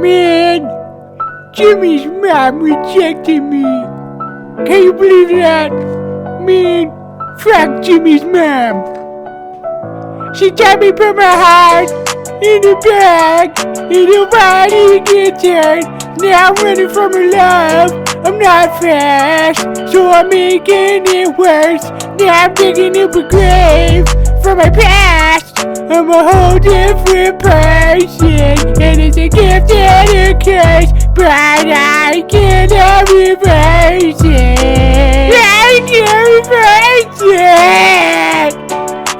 Man, Jimmy's mom rejected me. Can you believe that? Man, fuck Jimmy's mom. She tried me put my heart in the bag, and nobody gets hurt. Now I'm running from her love. I'm not fast, so I'm making it worse. Now I'm digging up a grave from my past. I'm a whole different person, and it's a gift and a curse, but I cannot reverse it. I can't reverse it.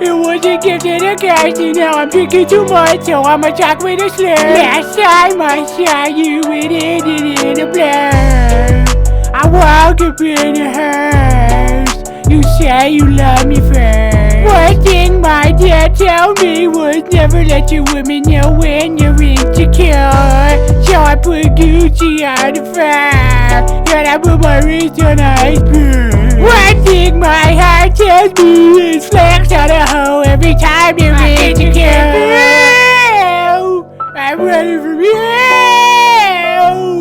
It was a gift and a curse, and now I'm drinking too much, so I'ma talk with a slur. Last time I saw you, it ended in a blur. I woke up in a hearse. You say you love me first. One thing my dad told me was never let your women know when you're insecure. So I put Gucci on the fire, and I put my wrist on iceberg. One thing my heart tells me is flex on a hoe every time you're insecure. I'm running from you.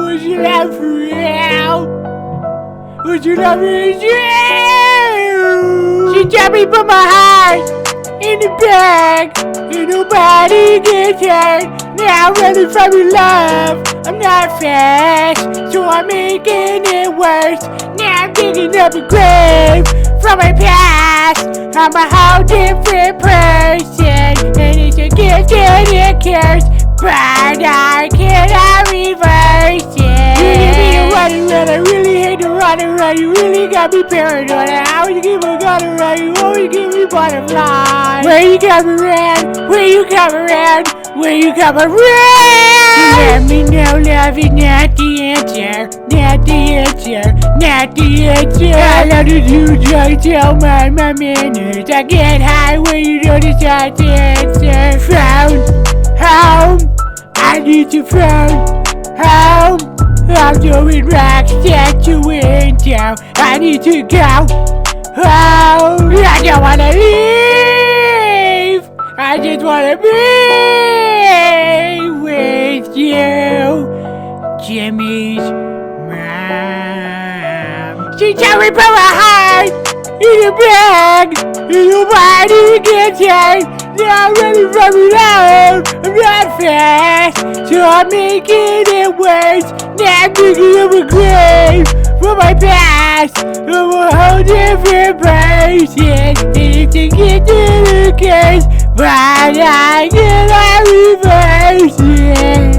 Would you love for real? Would you love me as you? She tried me put my heart in the bag, and nobody gets hurt. Now I'm running from your love. I'm not fast, so I'm making it worse. Now I'm digging up a grave from my past. I'm a whole different person, and it's a gift and a curse, but I cannot reverse it. You give me a running red, I really hate to run around. You really got me paranoid. I always give a gun around. You always give me butterflies. Where you come around? Where you come around? Where you come around? Let me know love is not the answer. Not the answer. Not the answer. I love to do drugs, don't mind my manners. I get high when you don't decide to answer. Found home. I need to found home. I'm doing rocks that you window. I need to go home. I don't wanna leave. I just wanna be with you, Jimmy's mom. She told me put my heart in a bag, and nobody gets hurt. Now I'm running from your love. I'm not fast, so I'm making it worse. Now I'm digging up a grave from my past. I'm a whole different person, and it's a gift and a curse, but I cannot reverse it.